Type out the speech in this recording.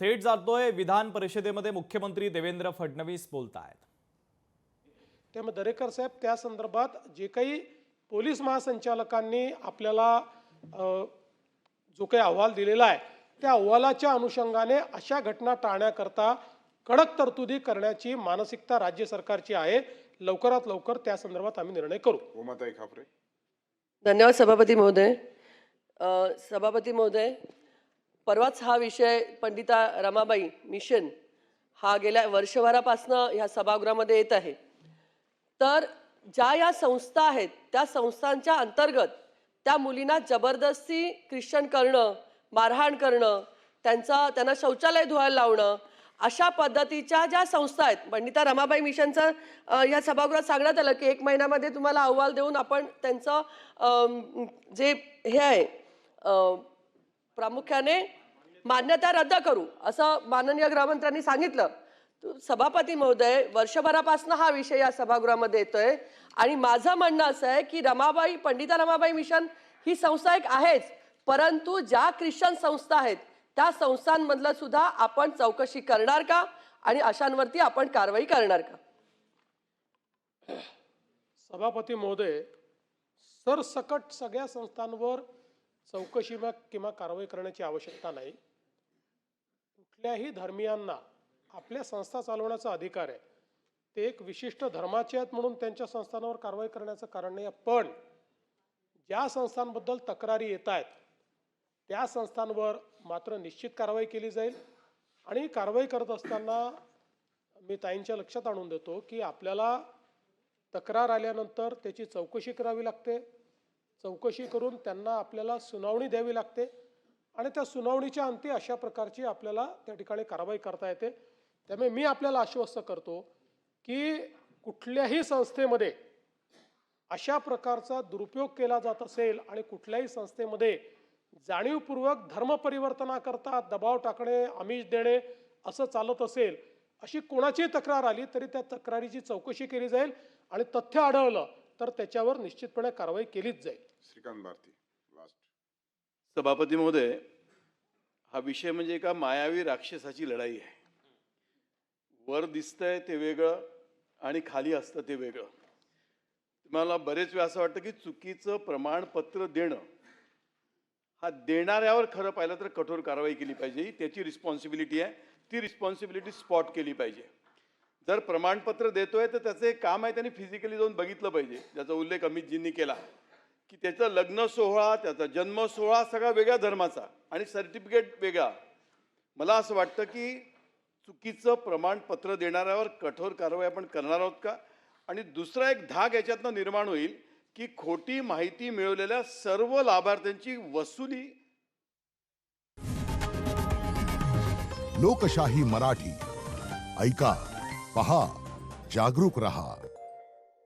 थेट जातोय विधान परिषदेमध्ये मुख्यमंत्री देवेंद्र फडणवीस बोलतायत। त्यामुळे दरेकर साहेब त्या संदर्भात जे काही पोलीस महासंचालकांनी आपल्याला जो काही अहवाल दिलेला आहे त्या अहवालाच्या अनुषंगाने अशा घटना टाळण्याकरता कडक तरतुदी करण्याची मानसिकता राज्य सरकारची आहे। लवकरात लवकर त्या संदर्भात आम्ही निर्णय करू। उमाताई खापरे। धन्यवाद सभापती महोदय। सभापती महोदय, परवाच हा विषय पंडिता रमाबाई मिशन हा गेल्या वर्षभरापासून ह्या सभागृहामध्ये येत आहे। तर ज्या या संस्था आहेत त्या संस्थांच्या अंतर्गत त्या मुलींना जबरदस्ती ख्रिश्चन करणं, मारहाण करणं, त्यांना शौचालय धुवायला लावणं, अशा पद्धतीच्या ज्या संस्था आहेत, पंडिता रमाबाई मिशनचं या सभागृहात सांगण्यात आलं की 1 महिन्यामध्ये तुम्हाला अहवाल देऊन आपण त्यांचं जे हे आहे प्रामुख्याने मान्यता रद्द करू असं माननीय गृहमंत्र्यांनी सांगितलं। सभापती महोदय, वर्षभरापासून हा विषय या सभागृहामध्ये येतोय आणि माझं म्हणणं असं आहे की पंडिता रमाबाई मिशन ही संस्था एक आहेच, परंतु ज्या ख्रिश्चन संस्था आहेत त्या संस्थांमधलं सुद्धा आपण चौकशी करणार का आणि अशांवरती आपण कारवाई करणार का? सभापती महोदय, सरसकट सगळ्या संस्थांवर चौकशी किंवा कारवाई करण्याची आवश्यकता नाही। कुठल्याही धर्मियांना आपल्या संस्था चालवण्याचा अधिकार आहे। ते एक विशिष्ट धर्माचे आहेत म्हणून त्यांच्या संस्थांवर कारवाई करण्याचं कारण नाही। पण ज्या संस्थांबद्दल तक्रारी येत आहेत त्या संस्थांवर मात्र निश्चित कारवाई केली जाईल। आणि कारवाई करत असताना मी ताईंच्या लक्षात आणून देतो की आपल्याला तक्रार आल्यानंतर त्याची चौकशी करावी लागते। चौकशी करून त्यांना आपल्याला सुनावणी द्यावी लागते आणि त्या सुनावणीच्या अंती अशा प्रकारची आपल्याला त्या ठिकाणी कारवाई करता येते। त्यामुळे मी आपल्याला आश्वस्त करतो की कुठल्याही संस्थेमध्ये अशा प्रकारचा दुरुपयोग केला जात असेल आणि कुठल्याही संस्थेमध्ये जाणीवपूर्वक धर्म परिवर्तनाकरता दबाव टाकणे, आमिष देणे असं चालत असेल, अशी कोणाची तक्रार आली तरी त्या तक्रारीची चौकशी केली जाईल आणि तथ्य आढळलं तर त्याच्यावर निश्चितपणे कारवाई केलीच जाईल। श्रीकांत भारती लास्ट। सभापती महोदय, हा विषय म्हणजे एका मायावी राक्षसाची लढाई आहे। वर दिसतंय ते वेगळं आणि खाली असतं ते वेगळं। तुम्हाला बरेच वेळा असं वाटतं की चुकीचं प्रमाणपत्र देणं हा देणाऱ्यावर खरं पाहिलं तर कठोर कारवाई केली पाहिजे, त्याची रिस्पॉन्सिबिलिटी आहे। ती रिस्पॉन्सिबिलिटी स्पॉट केली पाहिजे। जर प्रमाणपत्र देतोय तर त्याचं एक काम आहे त्यांनी फिजिकली जाऊन बघितलं पाहिजे, ज्याचा उल्लेख अमितजींनी केला की त्याचा लग्न सोहळा, त्याचा जन्म सोहळा सगळा वेगळ्या धर्माचा आणि सर्टिफिकेट वेगळा। मला असं वाटतं की चुकीचं प्रमाणपत्र देणाऱ्यावर कठोर कारवाई आपण करणार आहोत का? आणि दुसरा एक धाग याच्यातनं निर्माण होईल की खोटी माहिती मिळवलेल्या सर्व लाभार्थ्यांची वसुली। लोकशाही मराठी ऐका, पहा, जागरूक रहा।